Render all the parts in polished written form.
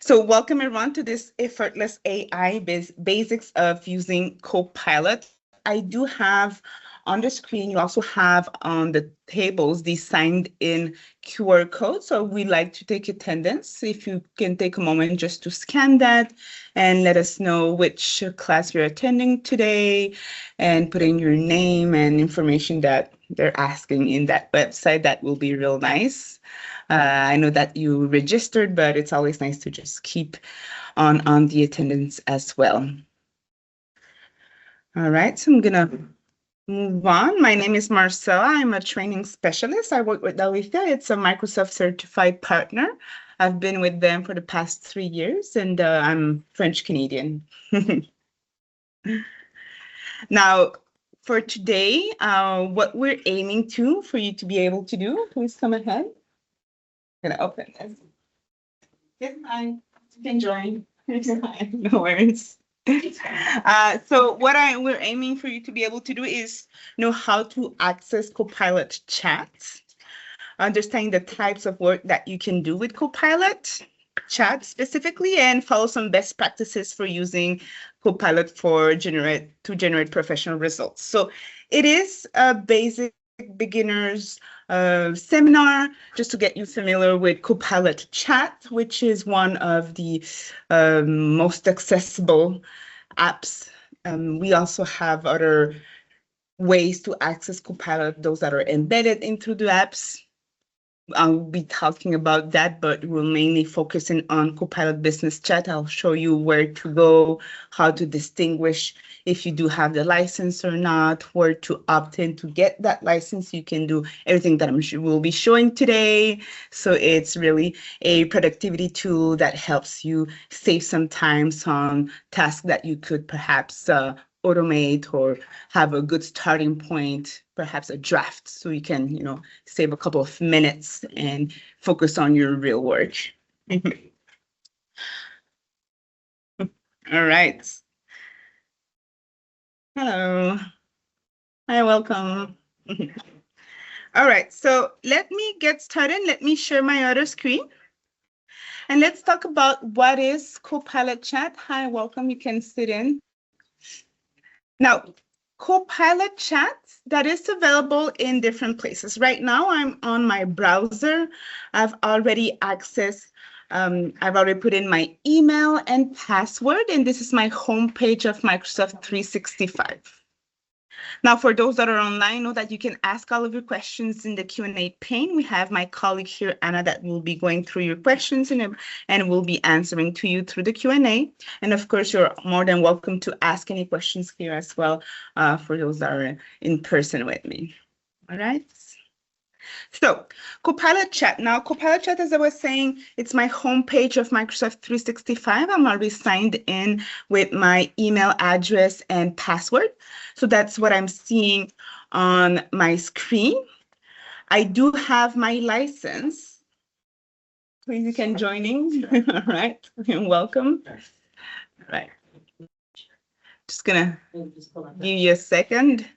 So welcome everyone to this Effortless AI basics of using Copilot. I do have on the screen, you also have on the tables the signed in QR code. So we like to take attendance. If you can take a moment just to scan that and let us know which class you're attending today and put in your name and information that they're asking in that website, that will be real nice. I know that you registered, but it's always nice to just keep on the attendance as well. All right, so I'm gonna move on. My name is Marcella. I'm a training specialist. I work with Alethea. It's a Microsoft certified partner. I've been with them for the past 3 years, and I'm French Canadian. Now, for today, what we're aiming to for you to be able to do, please come ahead. I'm gonna open this. Yes, hi. You can join. No worries. So what we're aiming for you to be able to do is know how to access Copilot chat, understanding the types of work that you can do with Copilot chat specifically, and follow some best practices for using Copilot to generate professional results. So it is a basic beginners seminar just to get you familiar with Copilot chat, which is one of the most accessible apps. We also have other ways to access Copilot, those that are embedded into the apps. I'll be talking about that, but we're mainly focusing on Copilot Business Chat. I'll show you where to go, how to distinguish if you do have the license or not, where to opt in to get that license. You can do everything that we'll be showing today. So it's really a productivity tool that helps you save some time on tasks that you could perhaps automate or have a good starting point, perhaps a draft, so you can, save a couple of minutes and focus on your real work. All right. Hello. Hi, welcome. All right, so let me get started. Let me share my other screen. And let's talk about what is Copilot Chat. Hi, welcome. You can sit in. Now, Copilot Chat, that is available in different places. Right now, I'm on my browser. I've already accessed, I've already put in my email and password, and this is my homepage of Microsoft 365. Now, for those that are online, know that you can ask all of your questions in the Q&A pane. We have my colleague here, Anna, that will be going through your questions and will be answering to you through the Q&A. And of course, you're more than welcome to ask any questions here as well for those that are in person with me. All right. So Copilot Chat. Now, Copilot Chat, as I was saying, it's my homepage of Microsoft 365. I'm already signed in with my email address and password. So that's what I'm seeing on my screen. I do have my license. Please, you can join in. All right. Welcome. All right. Just gonna give you a second.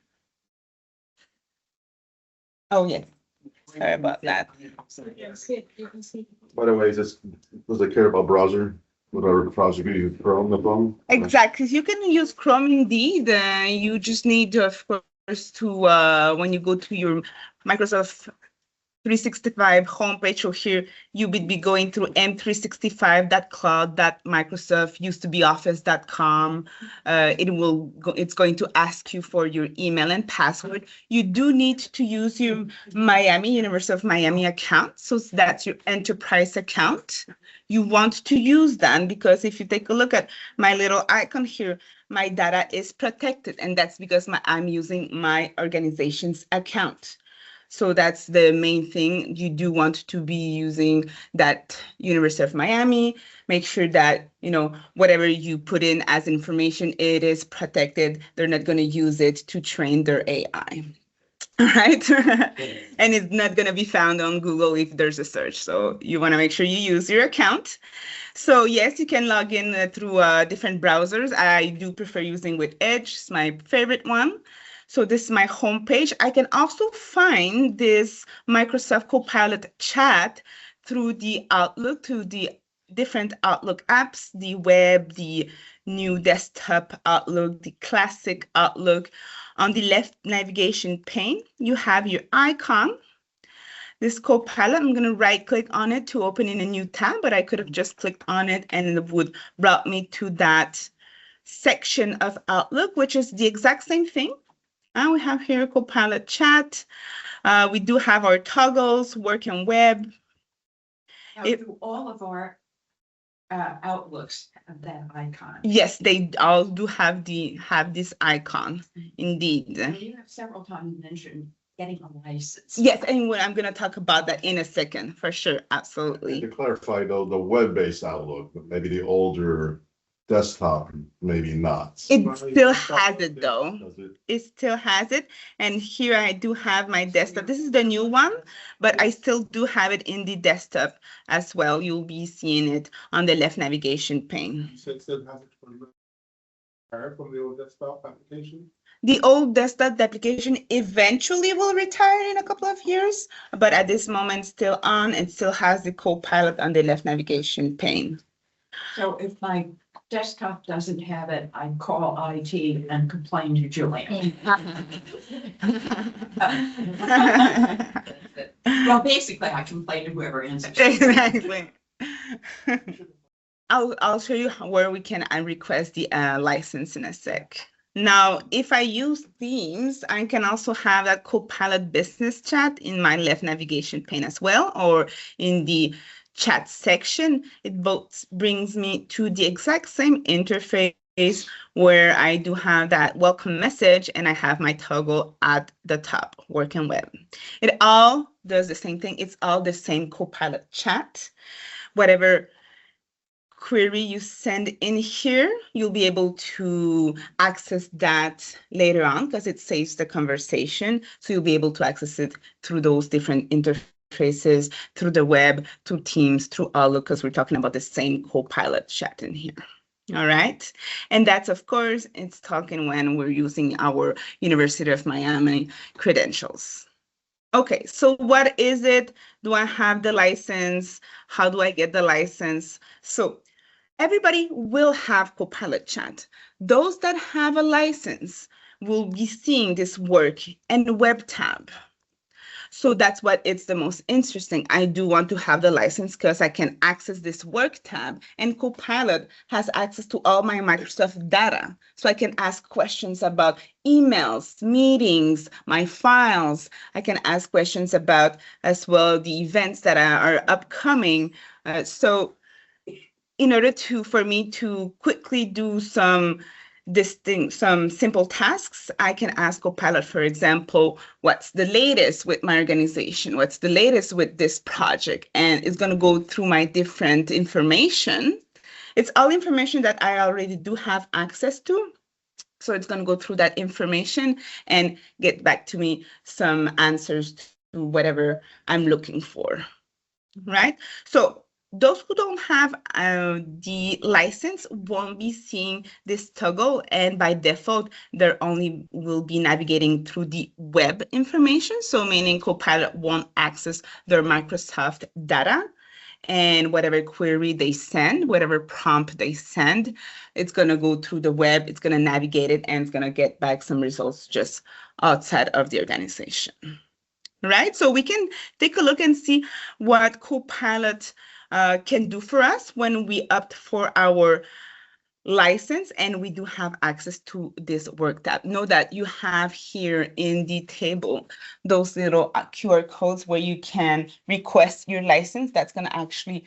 Oh, yes. Sorry about that. By the way, does it care about browser? Whatever browser you use, Chrome, the phone? Exactly. You can use Chrome indeed. You just need, of course, to when you go to your Microsoft 365 homepage, or here you would be going through m365.cloud.microsoft used to be office.com. It's going to ask you for your email and password. You do need to use your University of Miami account. So that's your enterprise account. You want to use that because if you take a look at my little icon here, my data is protected, and that's because I'm using my organization's account. So that's the main thing. You do want to be using that University of Miami. Make sure that, whatever you put in as information, it is protected. They're not going to use it to train their AI. All right. And it's not going to be found on Google if there's a search. So you want to make sure you use your account. So yes, you can log in through different browsers. I do prefer using with Edge. It's my favorite one. So this is my homepage. I can also find this Microsoft Copilot chat through the Outlook, to the different Outlook apps, the web, the new desktop Outlook, the classic Outlook. On the left navigation pane, you have your icon. This Copilot, I'm going to right click on it to open in a new tab, but I could have just clicked on it and it would brought me to that section of Outlook, which is the exact same thing. And we have here Copilot chat. We do have our toggles, work and web. Now, do all of our outlooks have that icon? Yes, they all do have this icon, indeed. You have several times mentioned getting a license. Yes, and I'm going to talk about that in a second, for sure, absolutely. To clarify though, the web-based Outlook, maybe the older desktop, maybe not. It still has it though. Does it? It still has it. And here I do have my desktop. This is the new one, but I still do have it in the desktop as well. You'll be seeing it on the left navigation pane. So it still has it from the old desktop application? The old desktop application eventually will retire in a couple of years, but at this moment still on and still has the Copilot on the left navigation pane. So if my desktop doesn't have it, I call IT and complain to Julian. Well, basically, I complain to whoever answers. Exactly. I'll show you where we can request the license in a sec. Now, if I use themes, I can also have that Copilot business chat in my left navigation pane as well, or in the chat section. It both brings me to the exact same interface where I do have that welcome message and I have my toggle at the top, work and web. It all does the same thing. It's all the same Copilot chat. Whatever query you send in here, you'll be able to access that later on because it saves the conversation. So you'll be able to access it through those different interfaces, through the web, through Teams, through Outlook, because we're talking about the same Copilot chat in here. All right. And that's, of course, it's talking when we're using our University of Miami credentials. Okay, so what is it? Do I have the license? How do I get the license? So everybody will have Copilot chat. Those that have a license will be seeing this work and web tab. So that's what it's the most interesting. I do want to have the license because I can access this work tab, and Copilot has access to all my Microsoft data. So I can ask questions about emails, meetings, my files. I can ask questions about as well the events that are upcoming. So in order for me to quickly do some simple tasks, I can ask Copilot, for example, what's the latest with my organization? What's the latest with this project? And it's going to go through my different information. It's all information that I already do have access to. So it's going to go through that information and get back to me some answers to whatever I'm looking for, right? So those who don't have the license won't be seeing this toggle, and by default, they only will be navigating through the web information. So meaning Copilot won't access their Microsoft data, and whatever query they send, whatever prompt they send, it's going to go through the web, it's going to navigate it, and it's going to get back some results just outside of the organization. Right? So we can take a look and see what Copilot can do for us when we opt for our license and we do have access to this work tab. Know that you have here in the table those little QR codes where you can request your license. That's going to actually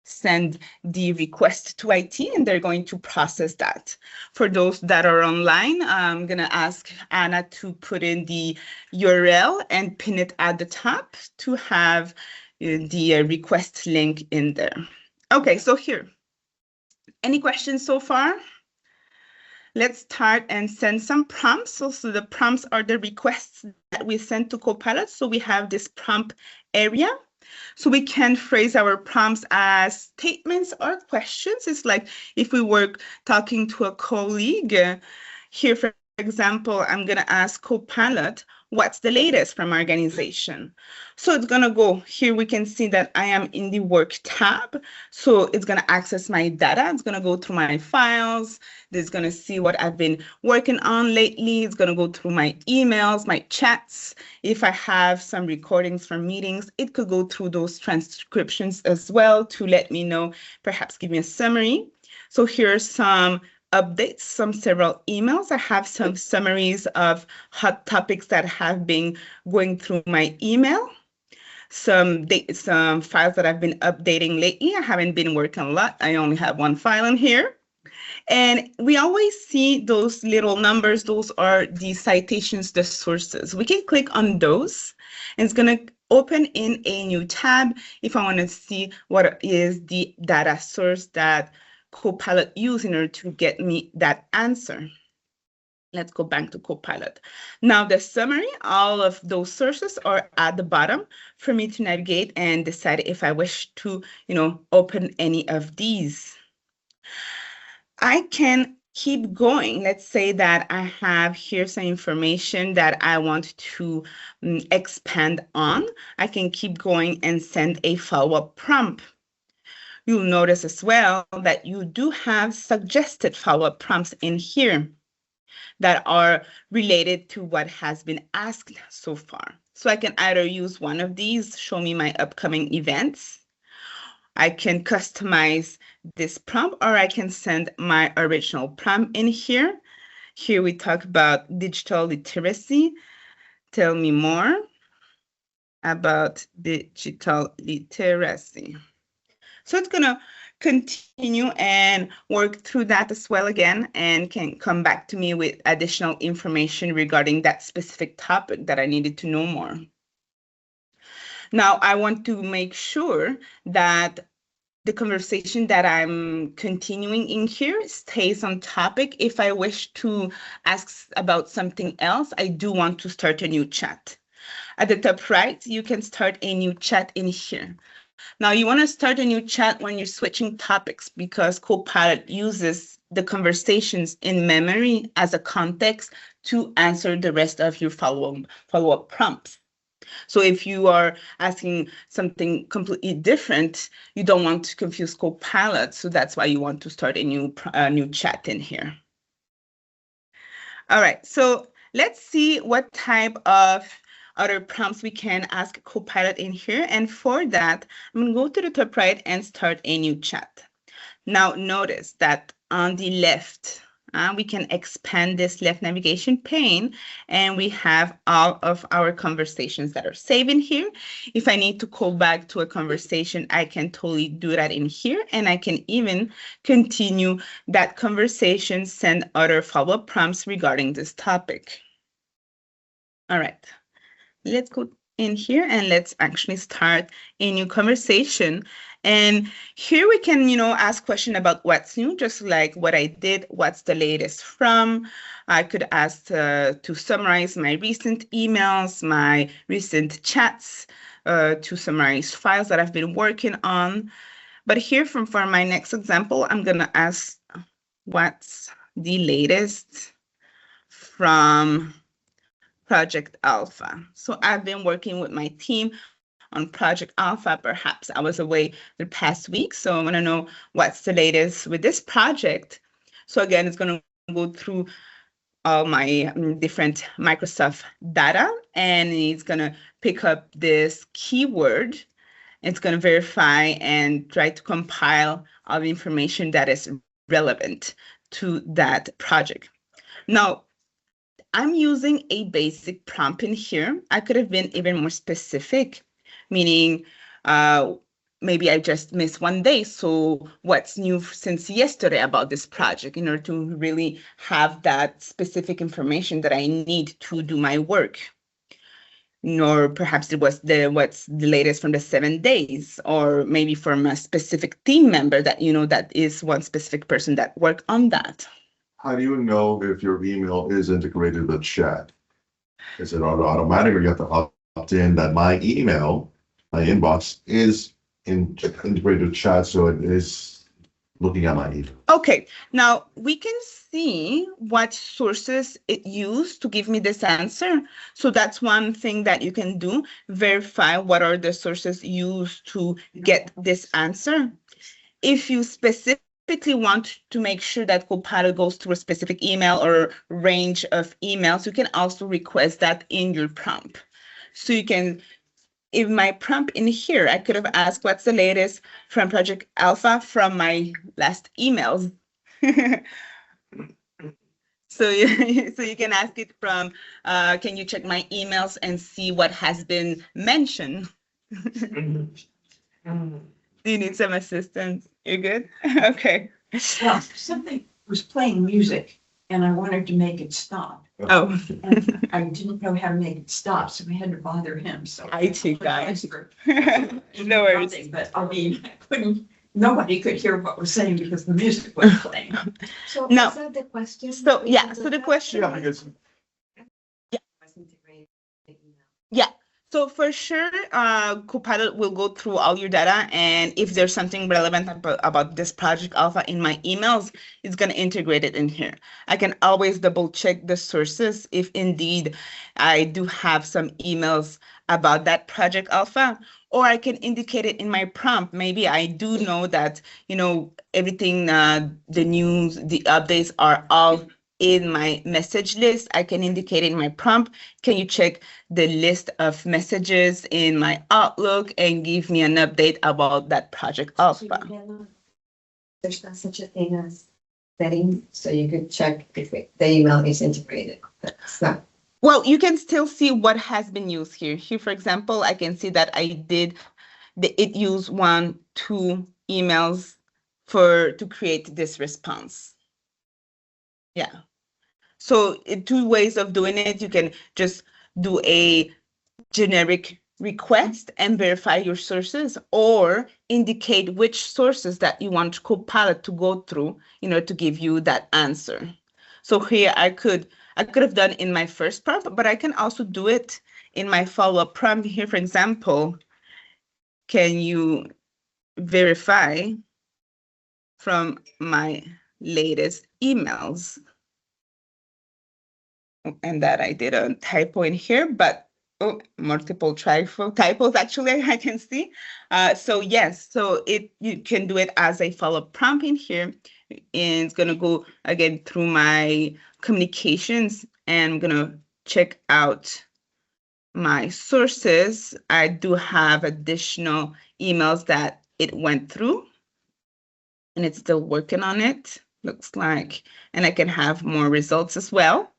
send the request to IT and they're going to process that. For those that are online, I'm going to ask Anna to put in the URL and pin it at the top to have the request link in there. Okay, so here, any questions so far? Let's start and send some prompts. So the prompts are the requests that we send to Copilot. So we have this prompt area. So we can phrase our prompts as statements or questions. It's like if we were talking to a colleague. Here, for example, I'm going to ask Copilot, what's the latest from our organization. So it's going to go here. We can see that I am in the work tab. So it's going to access my data. It's going to go through my files. It's going to see what I've been working on lately. It's going to go through my emails, my chats. If I have some recordings from meetings, it could go through those transcriptions as well to let me know, perhaps give me a summary. So here's some updates, several emails. I have some summaries of hot topics that have been going through my email. Some files that I've been updating lately. I haven't been working a lot. I only have one file in here. And we always see those little numbers. Those are the citations, the sources. We can click on those, and it's going to open in a new tab if I want to see what is the data source that Copilot used in order to get me that answer. Let's go back to Copilot. Now the summary, all of those sources are at the bottom for me to navigate and decide if I wish to, open any of these. I can keep going. Let's say that I have here some information that I want to expand on. I can keep going and send a follow-up prompt. You'll notice as well that you do have suggested follow-up prompts in here that are related to what has been asked so far. So I can either use one of these, show me my upcoming events. I can customize this prompt, or I can send my original prompt in here. Here we talk about digital literacy. Tell me more about digital literacy. So it's going to continue and work through that as well again, and can come back to me with additional information regarding that specific topic that I needed to know more. Now, I want to make sure that the conversation that I'm continuing in here stays on topic. If I wish to ask about something else, I do want to start a new chat. At the top right, you can start a new chat in here. Now, you want to start a new chat when you're switching topics, because Copilot uses the conversations in memory as a context to answer the rest of your follow-up prompts. So if you are asking something completely different, you don't want to confuse Copilot. So that's why you want to start a new chat in here. All right, so let's see what type of other prompts we can ask Copilot in here. And for that, I'm going to go to the top right and start a new chat. Now notice that on the left, we can expand this left navigation pane, and we have all of our conversations that are saved in here. If I need to call back to a conversation, I can totally do that in here, and I can even continue that conversation, send other follow-up prompts regarding this topic. All right, let's go in here and let's actually start a new conversation. And here we can, ask questions about what's new, just like what I did, what's the latest from. I could ask to summarize my recent emails, my recent chats, to summarize files that I've been working on. But here for my next example, I'm going to ask what's the latest from Project Alpha. So I've been working with my team on Project Alpha. Perhaps I was away the past week, so I want to know what's the latest with this project. So again, it's going to go through all my different Microsoft data, and it's going to pick up this keyword. It's going to verify and try to compile all the information that is relevant to that project. Now, I'm using a basic prompt in here. I could have been even more specific, meaning maybe I just missed one day. So what's new since yesterday about this project, in order to really have that specific information that I need to do my work. Or perhaps it was what's the latest from the 7 days, or maybe from a specific team member that, that is one specific person that worked on that. How do you know if your email is integrated with chat? Is it automatic, or you have to opt in that my email, my inbox is integrated with chat, so it is looking at my email. Okay, now we can see what sources it used to give me this answer. So that's one thing that you can do, verify what are the sources used to get this answer. If you specifically want to make sure that Copilot goes through a specific email or range of emails, you can also request that in your prompt. So you can, in my prompt in here, I could have asked what's the latest from Project Alpha from my last emails. So so you can ask it from, can you check my emails and see what has been mentioned? Do you need some assistance? You're good? Okay. Well, something was playing music and I wanted to make it stop. Oh. And I didn't know how to make it stop, so I had to bother him, so. IT guys. No No worries. But I mean, I couldn't, nobody could hear what was saying because the music was playing. So No. is that the question? So, yeah, so the question. Yeah, because Yeah, so for sure, Copilot will go through all your data, and if there's something relevant about this Project Alpha in my emails, it's going to integrate it in here. I can always double check the sources if indeed I do have some emails about that Project Alpha, or I can indicate it in my prompt. Maybe I do know that, everything, the news, the updates are all in my message list. I can indicate in my prompt, can you check the list of messages in my Outlook and give me an update about that Project Alpha? There's not such a thing as settings, so you could check if the email is integrated. That's not. Well, you can still see what has been used here. Here, for example, I can see that it used 1, 2 emails to create this response. Yeah. So 2 ways of doing it. You can just do a generic request and verify your sources, or indicate which sources that you want Copilot to go through, to give you that answer. So here I could have done in my first prompt, but I can also do it in my follow-up prompt here. For example, can you verify from my latest emails? And that I did a typo in here, but multiple typos actually I can see. So yes, so you can do it as a follow-up prompt in here, and it's gonna go again through my communications, and I'm gonna check out my sources. I do have additional emails that it went through, and it's still working on it, looks like, and I can have more results as well.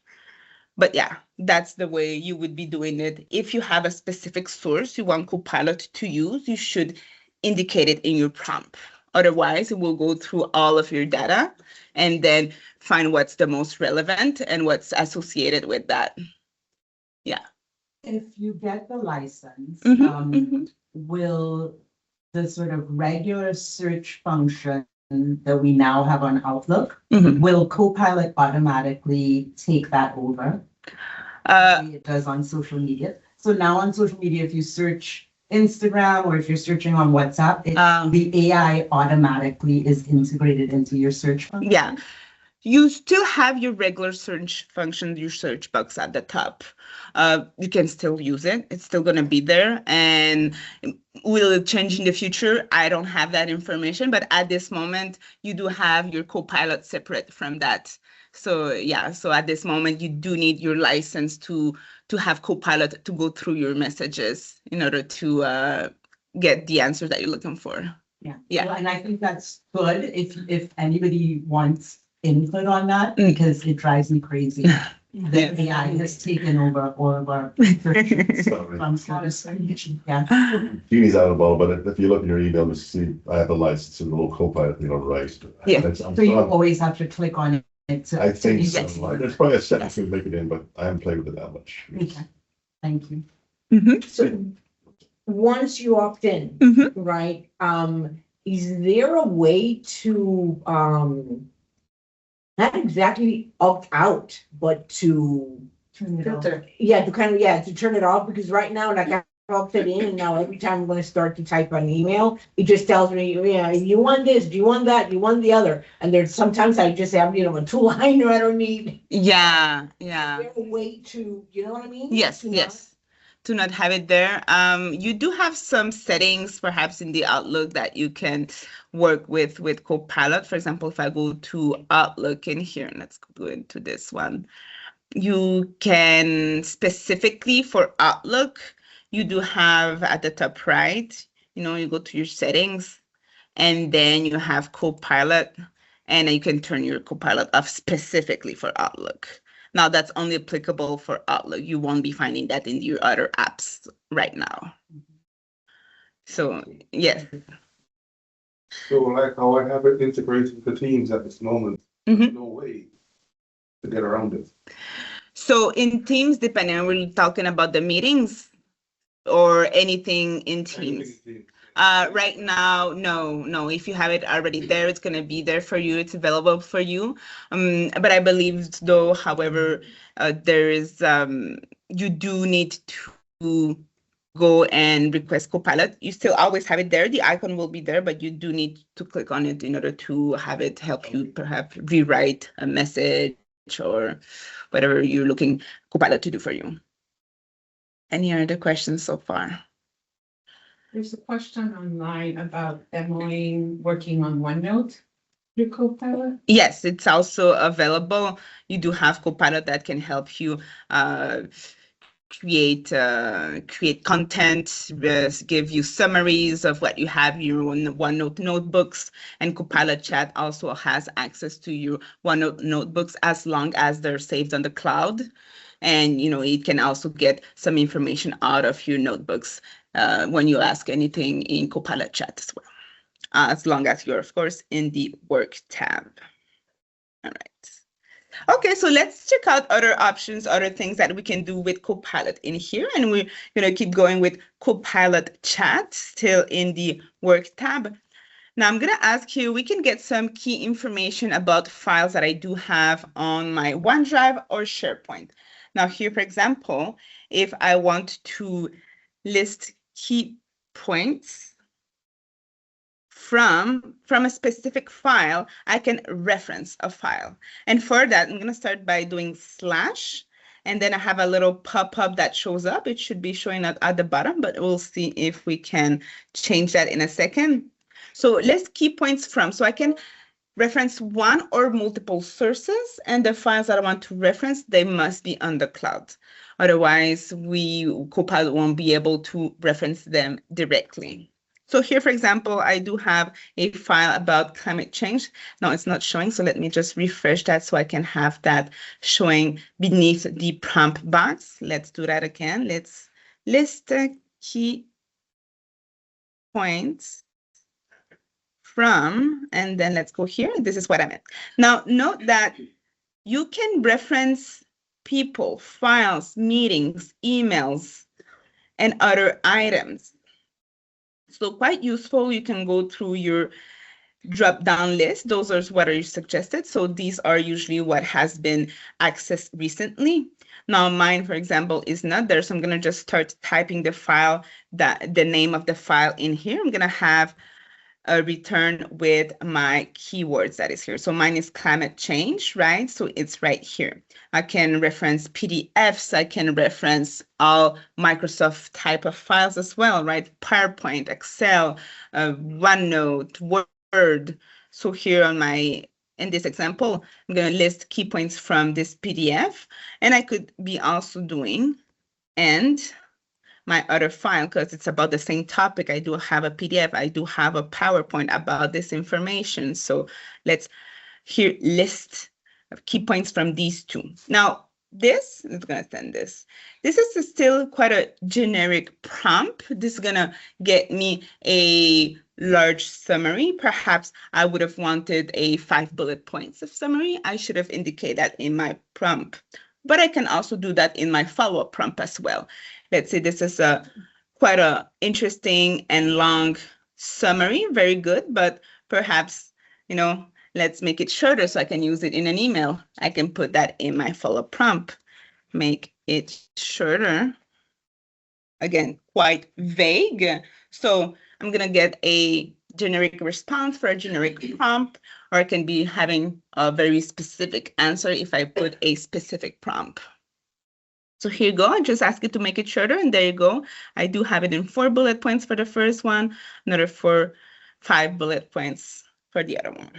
But yeah, that's the way you would be doing it. If you have a specific source you want Copilot to use, you should indicate it in your prompt. Otherwise, it will go through all of your data and then find what's the most relevant and what's associated with that. Yeah. If you get the license, Mhm. will the sort of regular search function that we now have on Outlook, Mhm. will Copilot automatically take that over? It does on social media. So now on social media, if you search Instagram or if you're searching on WhatsApp, the AI automatically is integrated into your search function. Yeah. You still have your regular search function, your search box at the top. You can still use it. It's still going to be there. And will it change in the future? I don't have that information. But at this moment, you do have your Copilot separate from that. So yeah, so at this moment, you do need your license to have Copilot to go through your messages in order to get the answer that you're looking for. Yeah. Yeah. Well, and I think that's good if anybody wants input on that, because it drives me crazy. The AI has taken over all of our Sorry. Yeah. Genie's out of the ball, but if you look in your email, you see I have a license and a little Copilot, right? Yeah. So you always have to click on it to. I think so. Yes. There's probably a setting to make it in, but I haven't played with it that much. Okay. Thank you. Mhm. So once you opt in, Mhm. right, is there a way to, not exactly opt out, but to, Turn it off. yeah, to kind of, yeah, to turn it off? Because right now, like Plug it in, and now every time I'm gonna start to type an email, it just tells me, yeah, you want this, do you want that, you want the other? And there's sometimes I just have, a two-liner I don't need. Yeah, Is yeah. there a way to, you know what I mean? Yes, To not- yes. To not have it there. You do have some settings perhaps in the Outlook that you can work with Copilot. For example, if I go to Outlook in here, let's go into this one. You can specifically for Outlook, you do have at the top right, you go to your settings and then you have Copilot and you can turn your Copilot off specifically for Outlook. Now that's only applicable for Outlook. You won't be finding that in your other apps right now. So yes. So like how I have it integrated with Teams at this moment, there's no way to get around it. So in Teams, depending on we're talking about the meetings or anything in Teams. Right now, no. If you have it already there, it's gonna be there for you. It's available for you. But I believe though, however, there is you do need to go and request Copilot. You still always have it there. The icon will be there, but you do need to click on it in order to have it help you perhaps rewrite a message or whatever you're looking Copilot to do for you. Any other questions so far? There's a question online about Emily working on OneNote through Copilot. Yes, it's also available. You do have Copilot that can help you create content, give you summaries of what you have in your OneNote notebooks, and Copilot Chat also has access to your OneNote notebooks as long as they're saved on the cloud. And it can also get some information out of your notebooks when you ask anything in Copilot Chat as well, as long as you're, of course, in the Work tab. All right. Okay, so let's check out other options, other things that we can do with Copilot in here. And we're going to keep going with Copilot Chat, still in the Work tab. Now I'm going to ask you, we can get some key information about files that I do have on my OneDrive or SharePoint. Now here, for example, if I want to list key points from a specific file, I can reference a file. And for that, I'm going to start by doing /, and then I have a little pop-up that shows up. It should be showing up at the bottom, but we'll see if we can change that in a second. So list key points from, so I can reference one or multiple sources, and the files that I want to reference, they must be on the cloud. Otherwise, Copilot won't be able to reference them directly. So here, for example, I do have a file about climate change. Now it's not showing, so let me just refresh that so I can have that showing beneath the prompt box. Let's do that again. Let's list key points from, and then let's go here. This is what I meant. Now, note that you can reference people, files, meetings, emails, and other items. So quite useful. You can go through your drop-down list. Those are what are suggested. So these are usually what has been accessed recently. Now mine, for example, is not there. So I'm going to just start typing the name of the file in here. I'm going to have a return with my keywords that is here. So mine is climate change, right? So it's right here. I can reference PDFs. I can reference all Microsoft type of files as well, right? PowerPoint, Excel, OneNote, Word. So here in this example, I'm going to list key points from this PDF. And I could be also doing and my other file, because it's about the same topic. I do have a PDF. I do have a PowerPoint about this information. So let's here list key points from these two. Now, this is going to send this. This is still quite a generic prompt. This is going to get me a large summary. Perhaps I would have wanted a 5 bullet points of summary. I should have indicated that in my prompt. But I can also do that in my follow-up prompt as well. Let's say this is quite a interesting and long summary, very good, but perhaps, let's make it shorter so I can use it in an email. I can put that in my follow-up prompt, make it shorter. again, quite vague. So I'm going to get a generic response for a generic prompt, or I can be having a very specific answer if I put a specific prompt. So here you go. I just ask it to make it shorter, and there you go. I do have it in 4 bullet points for the first one, another 5 bullet points for the other one.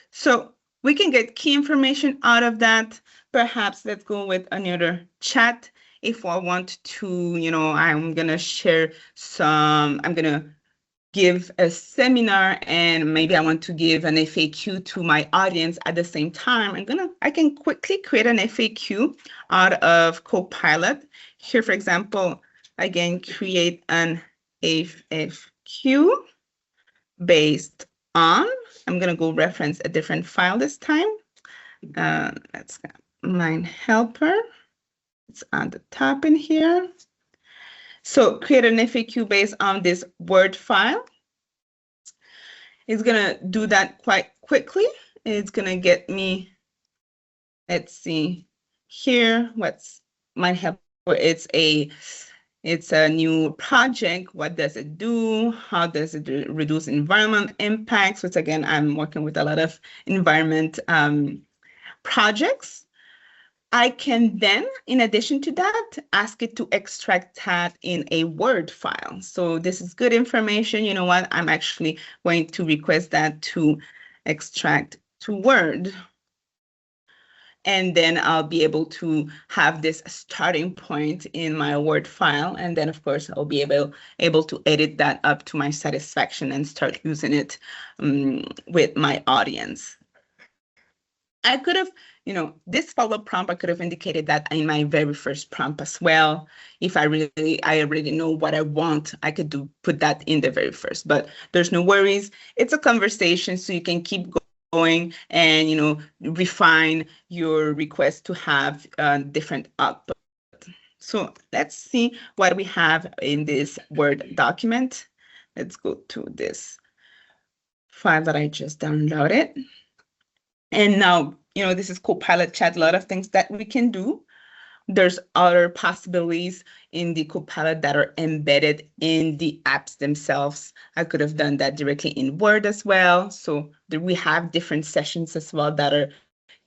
So we can get key information out of that. Perhaps let's go with another chat. If I want to, I'm going to share I'm going to give a seminar, and maybe I want to give an FAQ to my audience at the same time. I can quickly create an FAQ out of Copilot. Here, for example, again, create an FAQ based on, I'm going to go reference a different file this time. Let's go mine helper. It's on the top in here. So create an FAQ based on this Word file. It's going to do that quite quickly. It's going to get me, let's see here, what's my helper. It's a new project. What does it do? How does it reduce environment impacts? Which again, I'm working with a lot of environment projects. I can then, in addition to that, ask it to extract that in a Word file. So this is good information. You know what? I'm actually going to request that to extract to Word. And then I'll be able to have this starting point in my Word file. And then, of course, I'll be able to edit that up to my satisfaction and start using it with my audience. I could have, this follow-up prompt, I could have indicated that in my very first prompt as well. If I already know what I want, I could put that in the very first, but there's no worries. It's a conversation, so you can keep going and, refine your request to have different output. So let's see what we have in this Word document. Let's go to this file that I just downloaded. And now, this is Copilot chat, a lot of things that we can do. There's other possibilities in the Copilot that are embedded in the apps themselves. I could have done that directly in Word as well. So we have different sessions as well that are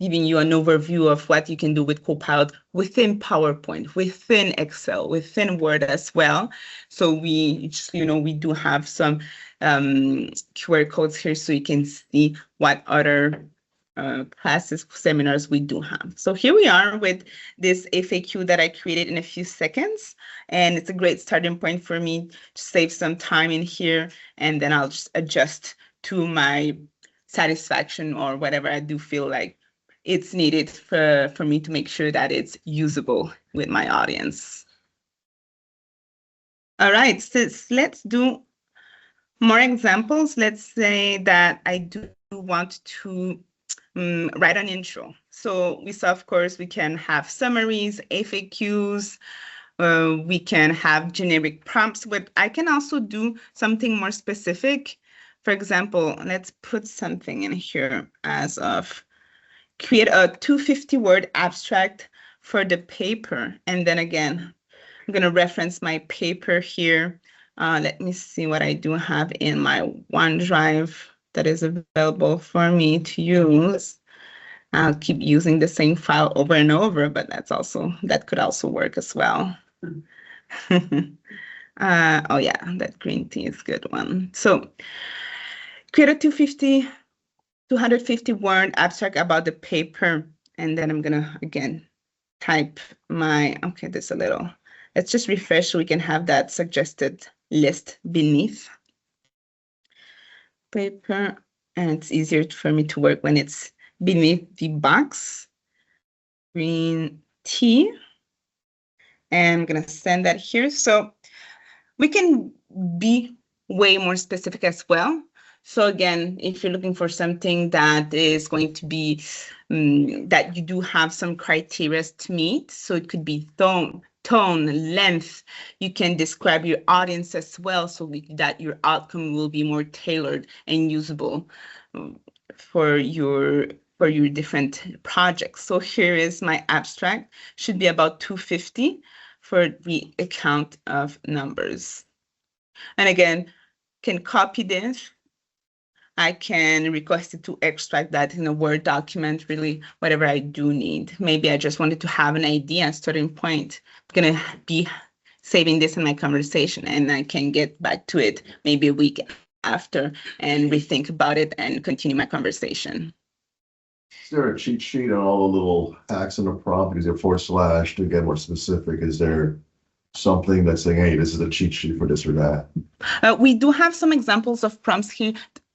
giving you an overview of what you can do with Copilot within PowerPoint, within Excel, within Word as well. So we do have some QR codes here so you can see what other classes, seminars we do have. So here we are with this FAQ that I created in a few seconds, and it's a great starting point for me to save some time in here, and then I'll just adjust to my satisfaction or whatever I do feel like it's needed for me to make sure that it's usable with my audience. All right, so let's do more examples. Let's say that I do want to write an intro. So we saw, of course, we can have summaries, FAQs, we can have generic prompts, but I can also do something more specific. For example, let's put something in here as of create a 250-word abstract for the paper. And then again, I'm going to reference my paper here. Let me see what I do have in my OneDrive that is available for me to use. I'll keep using the same file over and over, but that could also work as well. Oh yeah, that green tea is a good one. So create a 250-word abstract about the paper, and then I'm gonna again type let's just refresh so we can have that suggested list beneath paper, and it's easier for me to work when it's beneath the box. Green tea, and I'm gonna send that here. So we can be way more specific as well. So again, if you're looking for something that is going to be that you do have some criteria to meet, so it could be tone, length. You can describe your audience as well, so that your outcome will be more tailored and usable for your different projects. So here is my abstract, should be about 250 for the account of numbers. And again, can copy this. I can request it to extract that in a Word document, really, whatever I do need. Maybe I just wanted to have an idea, a starting point. I'm going to be saving this in my conversation, and I can get back to it maybe a week after and rethink about it and continue my conversation. Is there a cheat sheet on all the little hacks in the prompt? Is there / to get more specific? Is there something that's saying, hey, this is a cheat sheet for this or that? We do have some examples of prompts here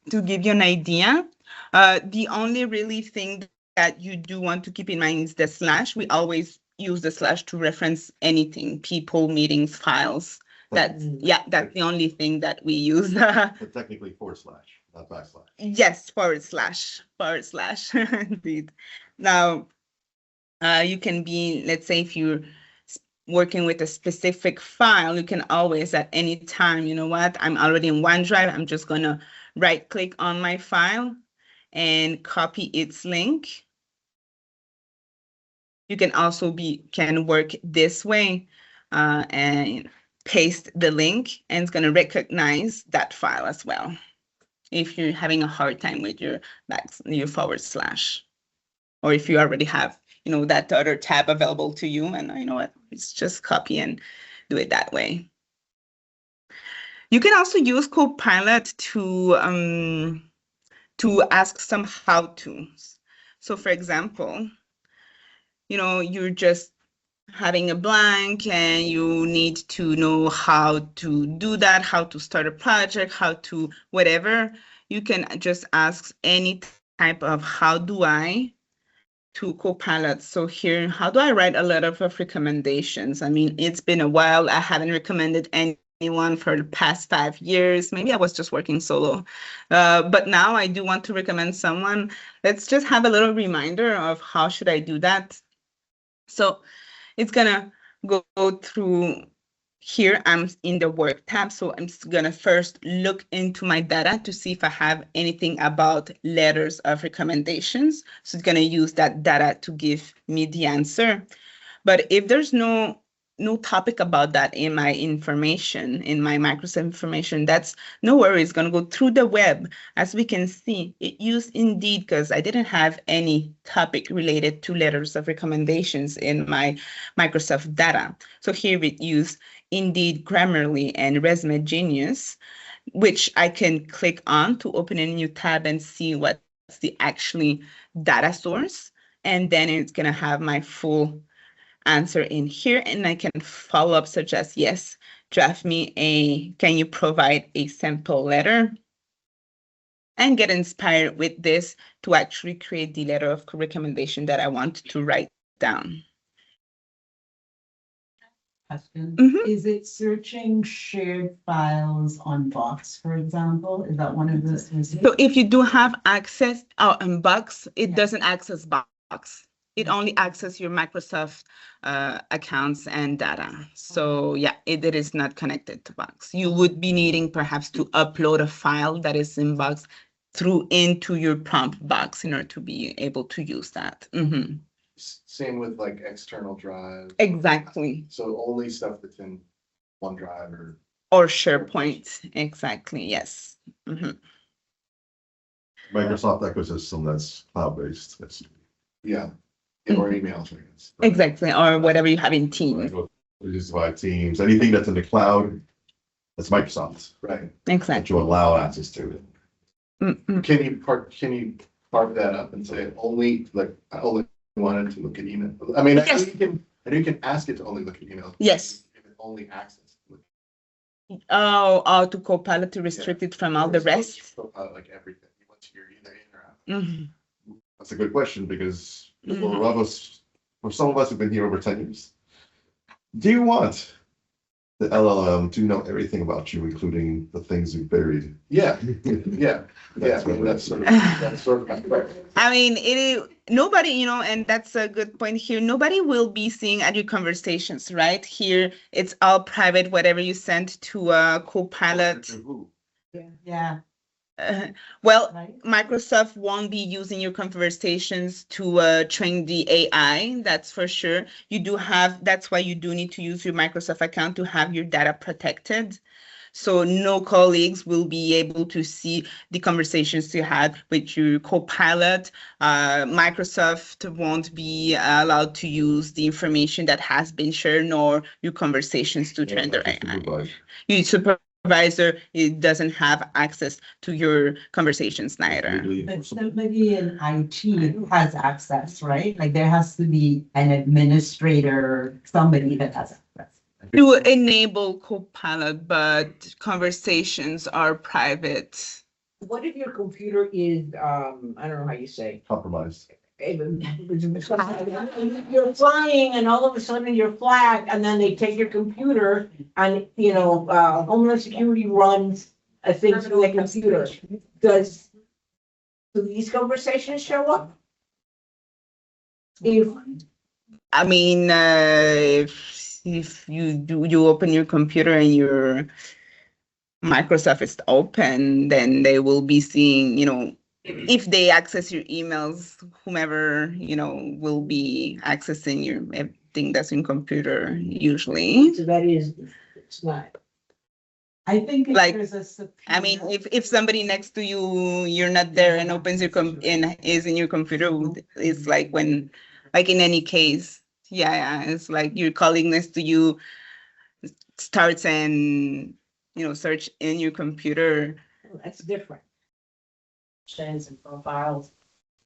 to give you an idea. The only really thing that you do want to keep in mind is the /. We always use the / to reference anything, people, meetings, files. That's the only thing that we use. But technically / not /. Yes, / indeed. Now, you can be, let's say if you're working with a specific file, you can always at any time, you know what, I'm already in OneDrive, I'm just gonna right click on my file and copy its link. You can also work this way and paste the link, and it's gonna recognize that file as well if you're having a hard time with your /, or if you already have, you know, that other tab available to you, and you know what, it's just copy and do it that way. You can also use Copilot to ask some how-tos. So for example, you know, you're just having a blank and you need to know how to do that, how to start a project, how to whatever. You can just ask any type of how do I to Copilot. So here, how do I write a letter of recommendations? I mean, it's been a while. I haven't recommended anyone for the past 5 years. Maybe I was just working solo. But now I do want to recommend someone. Let's just have a little reminder of how should I do that. So it's gonna go through here. I'm in the work tab. So I'm just gonna first look into my data to see if I have anything about letters of recommendations. So it's gonna use that data to give me the answer. But if there's no topic about that in my information, in my Microsoft information, that's no worries. It's gonna go through the web. As we can see, it used Indeed because I didn't have any topic related to letters of recommendations in my Microsoft data. So here it used Indeed, Grammarly, and Resume Genius, which I can click on to open a new tab and see what's the actually data source. And then it's gonna have my full answer in here, and I can follow up such as, yes, draft me can you provide a sample letter, and get inspired with this to actually create the letter of recommendation that I want to write down. Question. Mhm. Is it searching shared files on Box, for example? Is that one of the? So if you do have access in Box, it doesn't access Box. It only accesses your Microsoft accounts and data. So yeah, it is not connected to Box. You would be needing perhaps to upload a file that is in Box into your prompt box in order to be able to use that. Mhm. Same with like external drive. Exactly. So only stuff that's in OneDrive or SharePoint. Exactly. Yes. Mhm. Microsoft ecosystem that's cloud-based. yeah, or emails, I guess. Exactly. Or whatever you have in Teams. We just buy Teams, anything that's in the cloud, that's Microsoft. Right. That Exactly. you allow access to it. Mm-mm. Can you carve that up and say only, like, I only wanted to look at email? I mean, Yes. you can ask it to only look at email. Yes. Give it only access. Oh, to Copilot to restrict it from all the rest. Like everything. You want to hear either in or out. Mhm. That's a good question because Mhm. for some of us who've been here over 10 years, do you want the LLM to know everything about you, including the things you've buried? Yeah, yeah, yeah. I mean, that's sort of my question. I mean, nobody, and that's a good point here. Nobody will be seeing at your conversations, right? Here, it's all private, whatever you send to Copilot. Who? Yeah. Well, Right? Microsoft won't be using your conversations to train the AI, that's for sure. You do have, that's why you do need to use your Microsoft account to have your data protected. So no colleagues will be able to see the conversations you had with your Copilot. Microsoft won't be allowed to use the information that has been shared, nor your conversations to train their Like the AI. supervisor. Your supervisor, it doesn't have access to your conversations neither. But somebody in IT has access, right? Like there has to be an administrator, somebody that has access. To enable Copilot, but conversations are private. What if your computer is, I don't know how you say. Compromised. You're flying and all of a sudden you're flat and then they take your computer and, Homeland Security runs a thing through the computer. Do these conversations show up? If, I mean, if you open your computer and your Microsoft is open, then they will be seeing, if they access your emails, whomever, will be accessing your everything that's in computer usually. so that is, it's not. I think if Like, there's a I mean, subpoena- if somebody next to you, you're not there and opens your is in your computer, it's like when, like in any case, yeah, it's like your colleague next to you starts and, search in your computer. That's different. Questions and profiles.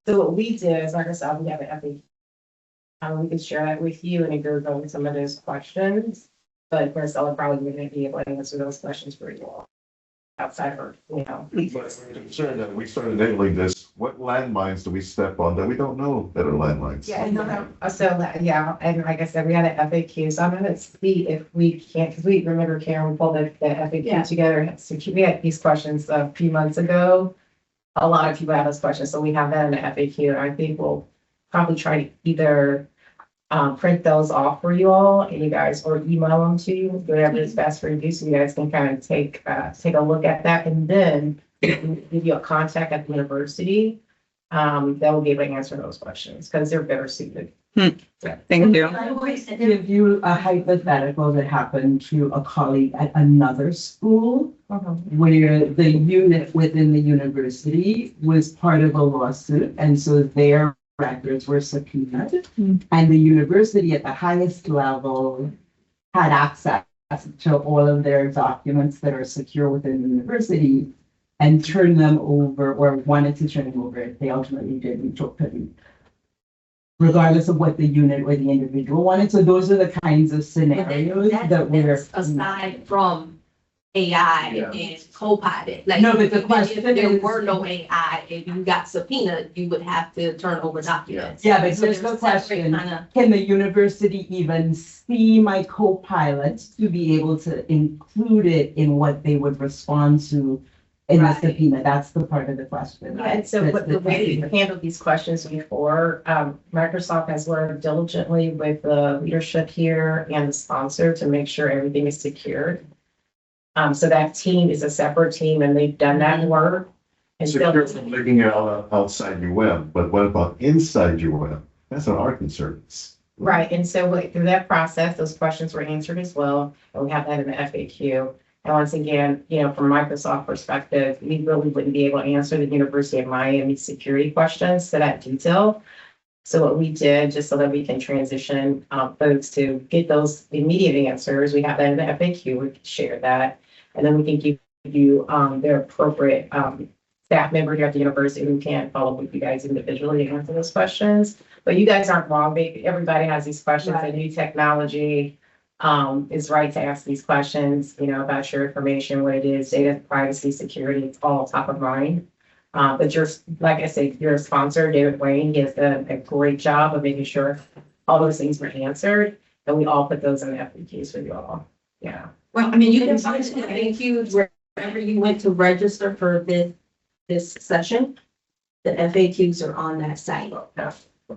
So what we did is, like I said, we have an FAQ. We could share that with you and it goes over some of those questions. But Marcella probably wouldn't be able to answer those questions for you all outside of, But we're concerned that we start enabling this, what landmines do we step on that we don't know that are landmines? yeah, and yeah, and like I said, we had an FAQ, so I'm gonna see if we can't, because we remember Karen, we pulled the FAQ Yeah. together. So we had these questions a few months ago. A lot of people have those questions, so we have that in the FAQ, and I think we'll probably try to either print those off for you all, and you guys, or email them to you, whatever is best for you, so you guys can kind of take a look at that, and then give you a contact at the university that will be able to answer those questions, because they're better suited. Thank you. I always give you a hypothetical that happened to a colleague at another school where the unit within the university was part of a lawsuit, and so their records were subpoenaed. And the university at the highest level had access to all of their documents that are secure within the university and turned them over, or wanted to turn them over. They ultimately didn't, regardless of what the unit or the individual wanted. So those are the kinds of scenarios that we're. That's aside from AI Yeah. and Copilot. Like, No, but the if question there is- were no AI, if you got subpoenaed, you would have to turn over documents. Yeah, but So here's the there's separate question. kinda- Can the university even see my Copilot to be able to include it in what they would respond to in the Right. subpoena? That's the part of the question. Yeah, and so what the way we handled these questions before, Microsoft has worked diligently with the leadership here and the sponsor to make sure everything is secured. So that team is a separate team and they've done that work. And Secure so, from looking at outside your web, but what about inside your web? That's not our concern. right, and so through that process, those questions were answered as well, and we have that in the FAQ. And once again, from Microsoft perspective, we really wouldn't be able to answer the University of Miami security questions to that detail. So what we did, just so that we can transition folks to get those immediate answers, we have that in the FAQ, we can share that. And then we can give you their appropriate staff member here at the university who can follow up with you guys individually and answer those questions. But you guys aren't wrong, everybody has these questions, and new technology is right to ask these questions, about your information, what it is, data privacy, security, it's all top of mind. But like I said, your sponsor, David Wayne, he has done a great job of making sure all those things were answered, and we all put those in the FAQs for you all. Yeah. Well, I mean, you can find the FAQs wherever you went to register for this session. The FAQs are on that site.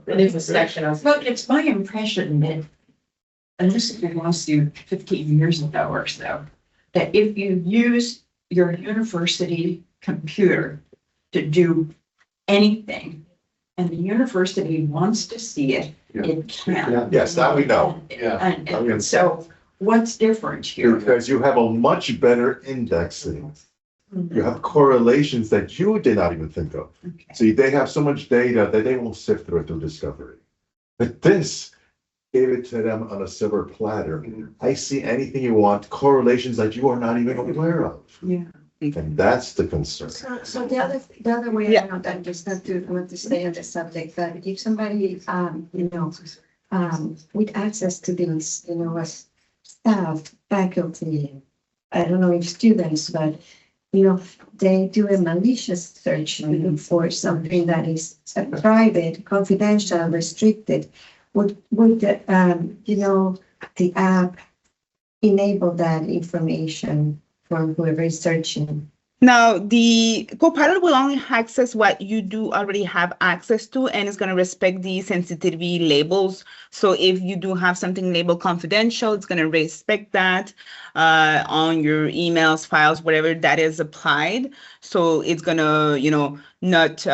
There's a section of. Well, it's my impression that, and this has been lawsuit 15 years ago or so, that if you use your university computer to do anything, and the university wants to see it, it can. Yes, that we know. Yeah. And so what's different here? Because you have a much better indexing. Mm-hmm. You have correlations that you did not even think of. Okay. See, they have so much data that they won't sift through it through discovery. But this gave it to them on a silver platter. I see anything you want, correlations that you are not even aware of. Yeah. And that's the concern. So the other way around, I just want to stay on the subject, that if somebody, with access to these, as staff, faculty, I don't know if students, but, they do a malicious search for something that is private, confidential, restricted, would the app enable that information for whoever is searching? Now, the Copilot will only access what you do already have access to, and it's going to respect the sensitivity labels. So if you do have something labeled confidential, it's going to respect that on your emails, files, whatever that is applied. So it's going to, not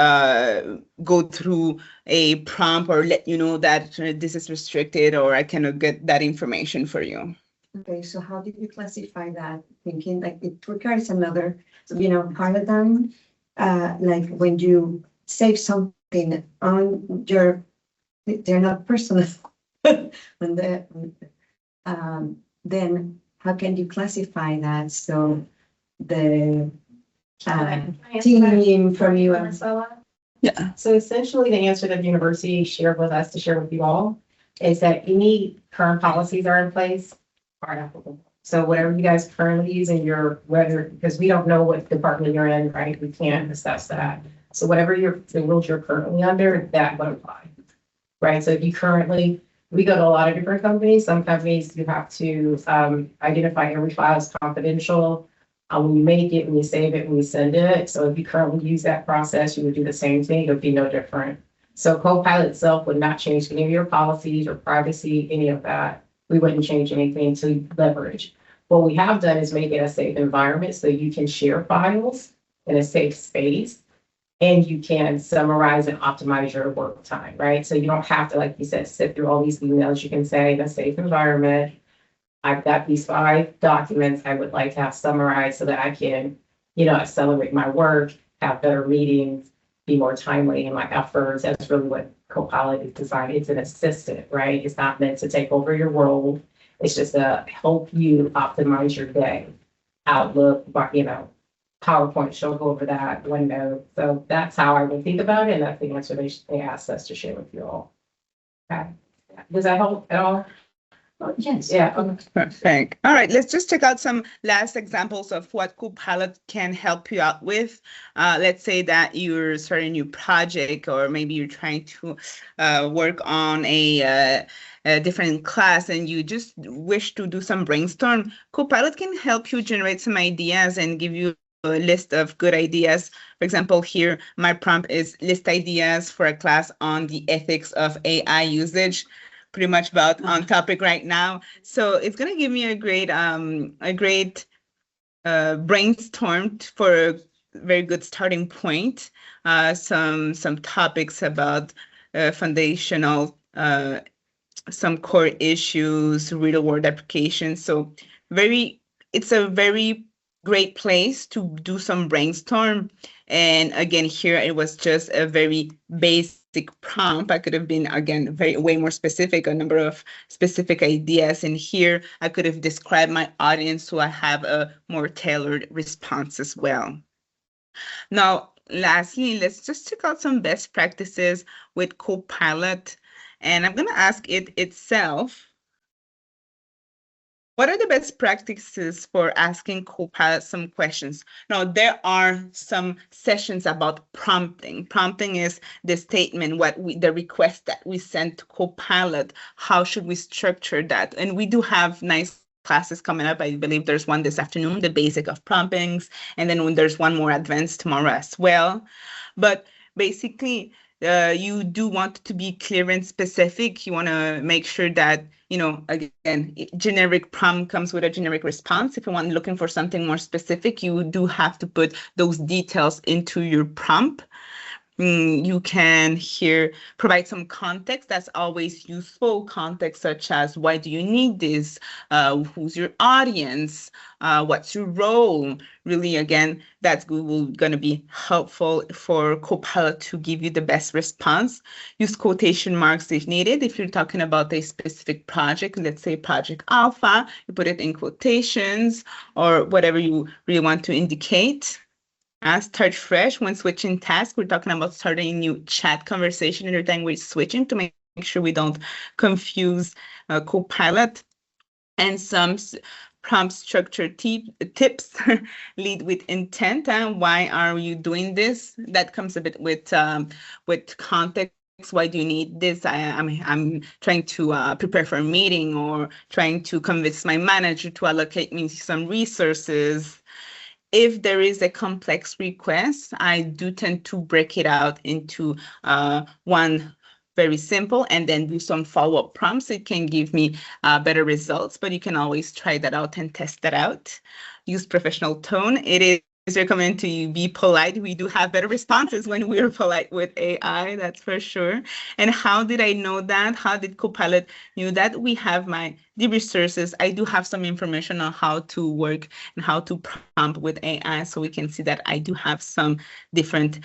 go through a prompt or let you know that this is restricted or I cannot get that information for you. Okay, so how did you classify that? Thinking like it requires another, paradigm, like when you save something on your, they're not personal. Then how can you classify that? So the team from you. Yeah. So essentially, the answer that the university shared with us to share with you all is that any current policies are in place are applicable. So whatever you guys currently use in your, because we don't know what department you're in, right? We can't assess that. So whatever the rules you're currently under, that would apply, right? So if you currently, we go to a lot of different companies. Some companies you have to identify every file as confidential. When you make it, when you save it, when you send it. So if you currently use that process, you would do the same thing. It would be no different. So Copilot itself would not change any of your policies or privacy, any of that. We wouldn't change anything to leverage. What we have done is make it a safe environment so you can share files in a safe space and you can summarize and optimize your work time, right? So you don't have to, like you said, sift through all these emails. You can say in a safe environment, I've got these 5 documents I would like to have summarized so that I can, accelerate my work, have better meetings, be more timely in my efforts. That's really what Copilot is designed. It's an assistant, right? It's not meant to take over your role. It's just to help you optimize your day. Outlook, PowerPoint, she'll go over that, OneNote. So that's how I would think about it. And that's the answer they asked us to share with you all. Okay. Does that help at all? Yes. Yeah. Perfect. All right, let's just check out some last examples of what Copilot can help you out with. Let's say that you're starting a new project, or maybe you're trying to work on a different class and you just wish to do some brainstorm. Copilot can help you generate some ideas and give you a list of good ideas. For example, here, my prompt is list ideas for a class on the ethics of AI usage. Pretty much about on topic right now. So it's going to give me a great brainstorm for a very good starting point. Some topics about foundational, some core issues, real world applications. So it's a very great place to do some brainstorm. And again, here it was just a very basic prompt. I could have been, again, way more specific, a number of specific ideas. And here I could have described my audience so I have a more tailored response as well. Now, lastly, let's just check out some best practices with Copilot. And I'm going to ask it itself, what are the best practices for asking Copilot some questions? Now, there are some sessions about prompting. Prompting is the statement, the request that we send to Copilot. How should we structure that? And we do have nice classes coming up. I believe there's one this afternoon, the basic of promptings, and then when there's one more advanced tomorrow as well. But basically, you do want to be clear and specific. You want to make sure that, again, generic prompt comes with a generic response. If you want looking for something more specific, you do have to put those details into your prompt. You can here provide some context. That's always useful. Context such as, why do you need this? Who's your audience? What's your role? Really, again, that's going to be helpful for Copilot to give you the best response. Use quotation marks if needed. If you're talking about a specific project, let's say Project Alpha, you put it in quotations or whatever you really want to indicate. Start fresh when switching tasks. We're talking about starting a new chat conversation every time we're switching to make sure we don't confuse Copilot. And some prompt structure tips. Lead with intent. Why are you doing this? That comes a bit with context. Why do you need this? I'm trying to prepare for a meeting or trying to convince my manager to allocate me some resources. If there is a complex request, I do tend to break it out into one very simple and then do some follow-up prompts. It can give me better results, but you can always try that out and test that out. Use professional tone. It is recommended to be polite. We do have better responses when we're polite with AI, that's for sure. And how did I know that? How did Copilot knew that? We have the resources. I do have some information on how to work and how to prompt with AI, so we can see that I do have some different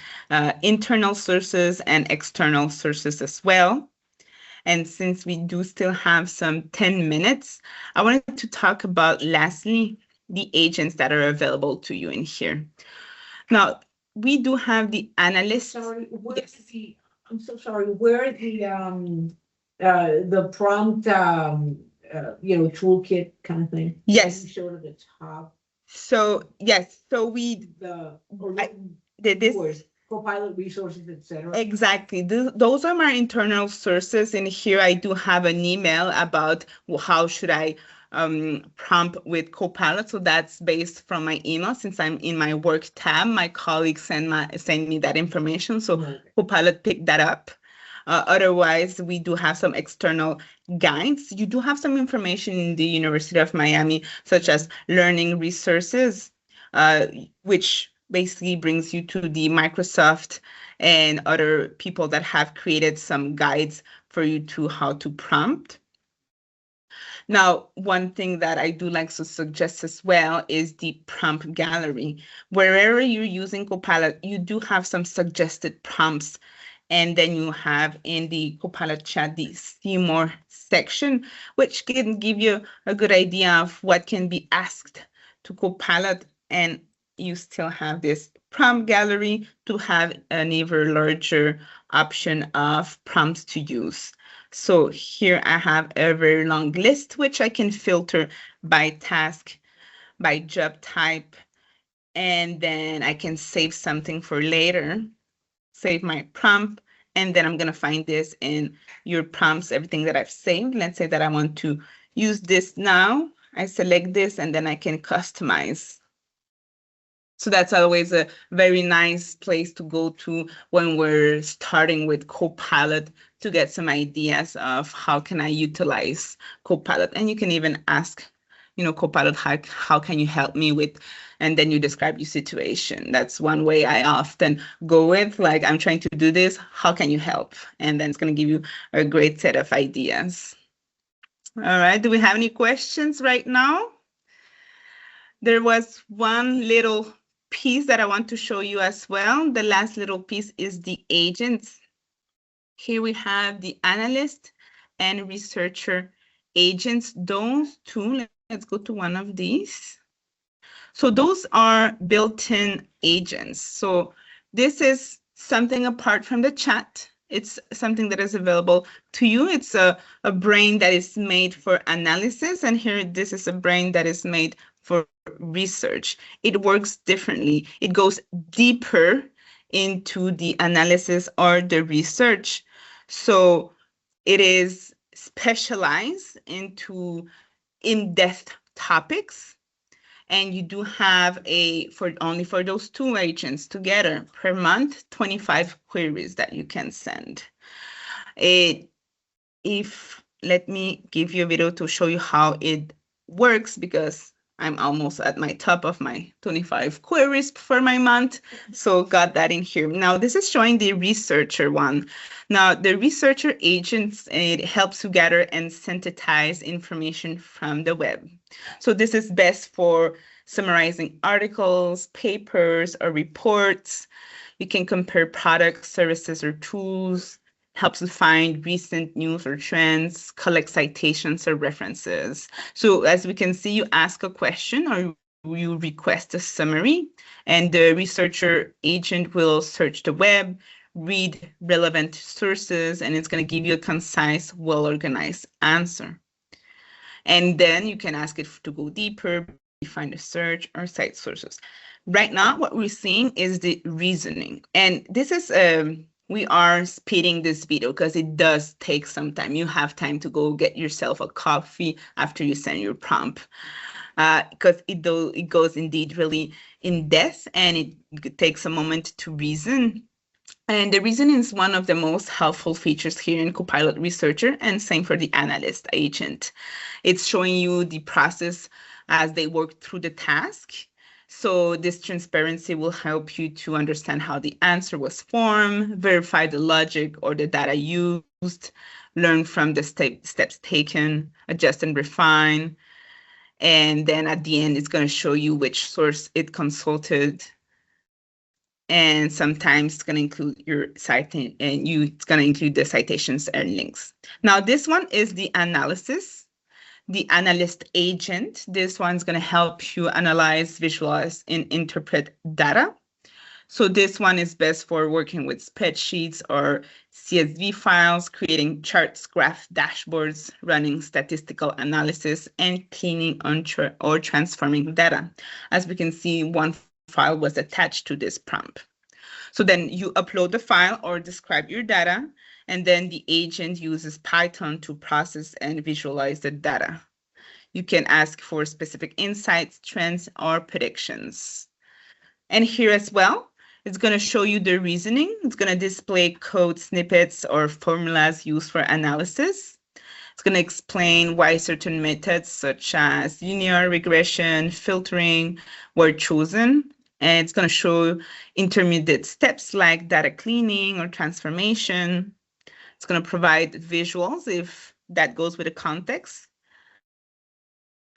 internal sources and external sources as well. And since we do still have some 10 minutes, I wanted to talk about, lastly, the agents that are available to you in here. Now, we do have the analysts. Sorry, where's the, I'm so sorry, where the prompt, toolkit kind of thing? Yes. You showed at the top. So, yes, so we, this Copilot resources, etc. Exactly. Those are my internal sources. And here I do have an email about how should I prompt with Copilot. So that's based from my email. Since I'm in my work tab, my colleagues send me that information. So Copilot picked that up. Otherwise, we do have some external guides. You do have some information in the University of Miami, such as learning resources, which basically brings you to the Microsoft and other people that have created some guides for you to how to prompt. Now, one thing that I do like to suggest as well is the prompt gallery. Wherever you're using Copilot, you do have some suggested prompts. And then you have in the Copilot chat the see more section, which can give you a good idea of what can be asked to Copilot. And you still have this prompt gallery to have an even larger option of prompts to use. So here I have a very long list, which I can filter by task, by job type, and then I can save something for later, save my prompt, and then I'm going to find this in your prompts, everything that I've saved. Let's say that I want to use this now. I select this, and then I can customize. So that's always a very nice place to go to when we're starting with Copilot to get some ideas of how can I utilize Copilot. And you can even ask, Copilot, how can you help me with, and then you describe your situation. That's one way I often go with, like, I'm trying to do this, how can you help? And then it's going to give you a great set of ideas. All right, do we have any questions right now? There was one little piece that I want to show you as well. The last little piece is the agents. Here we have the analyst and researcher agents. Those two, let's go to one of these. So those are built-in agents. So this is something apart from the chat. It's something that is available to you. It's a brain that is made for analysis. And here, this is a brain that is made for research. It works differently. It goes deeper into the analysis or the research. So it is specialized into in-depth topics. And you do have only for those two agents together per month, 25 queries that you can send. Let me give you a video to show you how it works, because I'm almost at my top of my 25 queries for my month. So got that in here. Now this is showing the researcher one. Now the researcher agents, it helps you gather and synthesize information from the web. So this is best for summarizing articles, papers, or reports. You can compare products, services, or tools, helps you find recent news or trends, collect citations or references. So as we can see, you ask a question or you request a summary, and the researcher agent will search the web, read relevant sources, and it's going to give you a concise, well-organized answer. And then you can ask it to go deeper, find a search or cite sources. Right now, what we're seeing is the reasoning. And this is, we are speeding this video because it does take some time. You have time to go get yourself a coffee after you send your prompt. Because it goes indeed really in depth, and it takes a moment to reason. And the reasoning is one of the most helpful features here in Copilot Researcher, and same for the analyst agent. It's showing you the process as they work through the task. So this transparency will help you to understand how the answer was formed, verify the logic or the data used, learn from the steps taken, adjust and refine. And then at the end, it's going to show you which source it consulted. And sometimes it's going to include your citing, and it's going to include the citations and links. Now, this one is the analysis, the analyst agent. This one's going to help you analyze, visualize, and interpret data. So this one is best for working with spreadsheets or CSV files, creating charts, graph dashboards, running statistical analysis, and cleaning or transforming data. As we can see, one file was attached to this prompt. So then you upload the file or describe your data, and then the agent uses Python to process and visualize the data. You can ask for specific insights, trends, or predictions. And here as well, it's going to show you the reasoning. It's going to display code snippets or formulas used for analysis. It's going to explain why certain methods such as linear regression, filtering were chosen. And it's going to show intermediate steps like data cleaning or transformation. It's going to provide visuals if that goes with the context.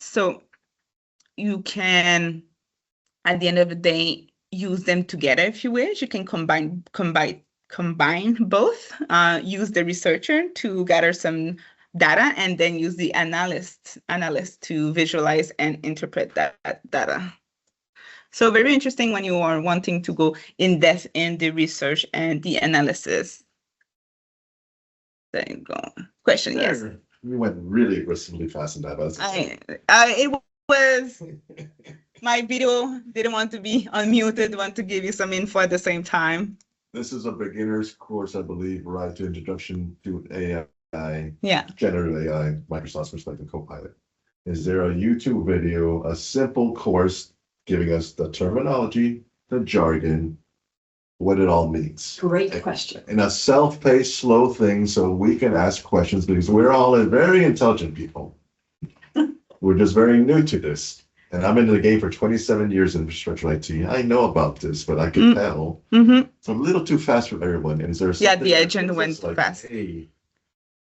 So you can, at the end of the day, use them together if you wish. You can combine both. Use the researcher to gather some data, and then use the analyst to visualize and interpret that data. So very interesting when you are wanting to go in depth in the research and the analysis. There you go. Question, yes. We went really aggressively fast in that. It was my video didn't want to be unmuted, want to give you some info at the same time. This is a beginner's course, I believe, right, to introduction to AI. Yeah. Generative AI, Microsoft's perspective, Copilot. Is there a YouTube video, a simple course giving us the terminology, the jargon, what it all means? Great question. In a self-paced, slow thing, so we can ask questions, because we're all very intelligent people. We're just very new to this. And I'm in the game for 27 years in infrastructure IT. I know about this, but I can tell it's a little too fast for everyone. And is there something the agent went like, fast. Hey,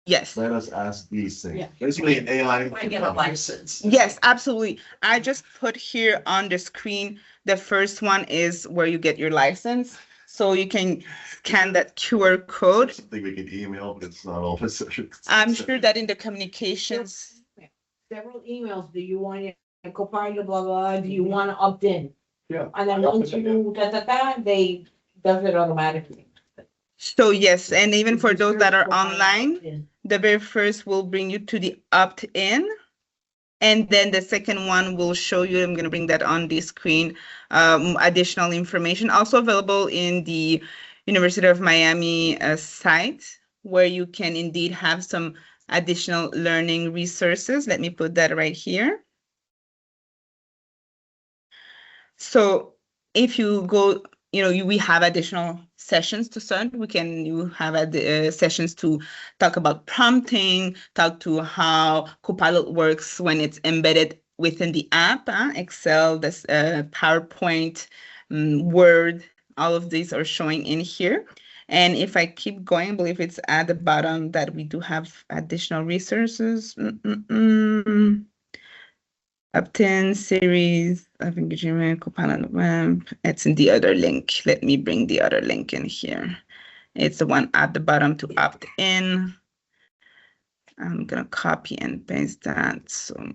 yes. Let us ask these things. Yeah. Basically, an AI. I get a license. Yes, absolutely. I just put here on the screen, the first one is where you get your license. So you can scan that QR code. Something we can email, but it's not all of us. I'm sure that in the communications. Several emails, do you want a Copilot, blah, blah, do you want to opt in? Yeah. And then once you, they does it automatically. So yes, and even for those that are online, the very first will bring you to the opt-in. And then the second one will show you, I'm going to bring that on the screen, additional information, also available in the University of Miami site, where you can indeed have some additional learning resources. Let me put that right here. So if you go, we have additional sessions to start. You have sessions to talk about prompting, talk to how Copilot works when it's embedded within the app, Excel, this PowerPoint, Word, all of these are showing in here. And if I keep going, I believe it's at the bottom that we do have additional resources. Opt-in series of engagement, Copilot web. It's in the other link. Let me bring the other link in here. It's the one at the bottom to opt in. I'm gonna copy and paste that. So,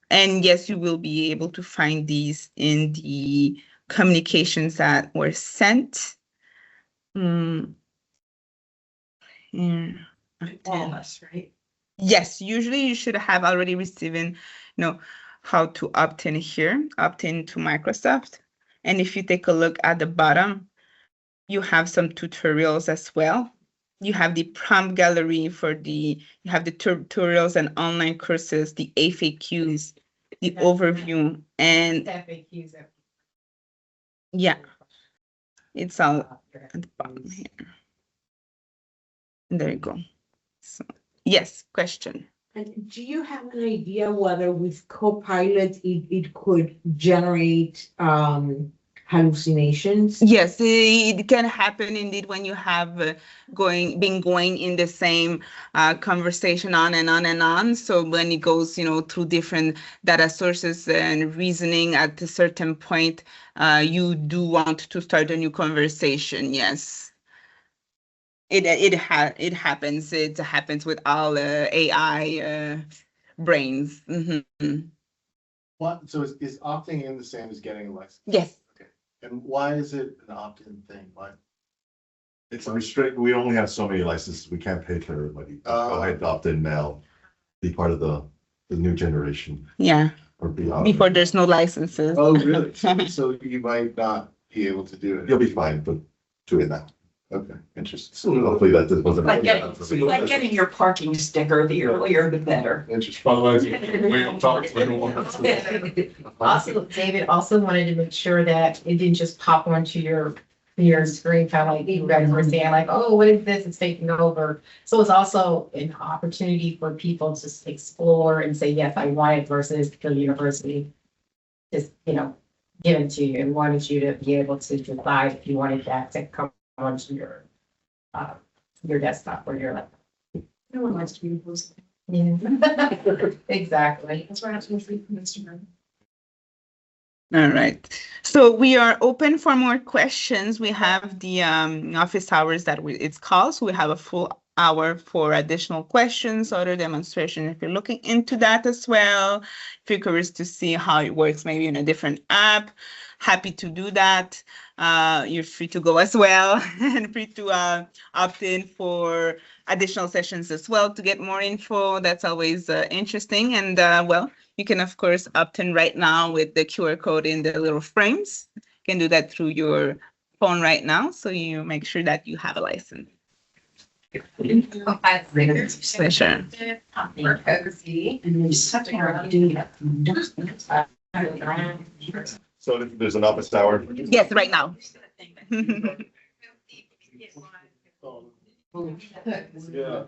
and yes, you will be able to find these in the communications that were sent. Here. All of us, right? Yes, usually you should have already received, how to opt in here, opt in to Microsoft. And if you take a look at the bottom, you have some tutorials as well. You have the prompt gallery you have the tutorials and online courses, the FAQs, the overview, and FAQs. yeah, it's all at the bottom here. And there you go. So, yes, question. And do you have an idea whether with Copilot, it could generate, hallucinations? Yes, it can happen indeed when you have been going in the same conversation on and on and on. So when it goes, through different data sources and reasoning at a certain point, you do want to start a new conversation. Yes, it happens. It happens with all AI brains. What, so is opting in the same as getting a license? Yes. Okay. And why is it an opt-in thing? Why? It's we only have so many licenses. We can't pay for everybody. Go ahead, opt in now. Be part of the new generation. Yeah. Or Before there's no licenses. Oh, really? So you might not be able to do it. You'll be fine, but do it now. Okay, interesting. So hopefully that wasn't. Like getting your parking sticker, the earlier the better. Interesting. We don't talk to anyone. Also, David also wanted to make sure that it didn't just pop onto your screen, kind of like you guys were saying, like, oh, what is this? It's taking over. So it's also an opportunity for people to explore and say, yes, I want it, versus the university just, given to you and wanted you to be able to decide if you wanted that to come onto your desktop or your laptop. No one likes to be imposed. Yeah. Exactly. That's why I have to free from Instagram. All right. So we are open for more questions. We have the office hours it's called. So we have a full hour for additional questions, other demonstration. If you're looking into that as well, if you're curious to see how it works, maybe in a different app, happy to do that. You're free to go as well and free to opt in for additional sessions as well to get more info. That's always interesting. And you can, of course, opt in right now with the QR code in the little frames. You can do that through your phone right now. So you make sure that you have a license. Pleasure. So there's an office hour? Yes, right now. Yeah.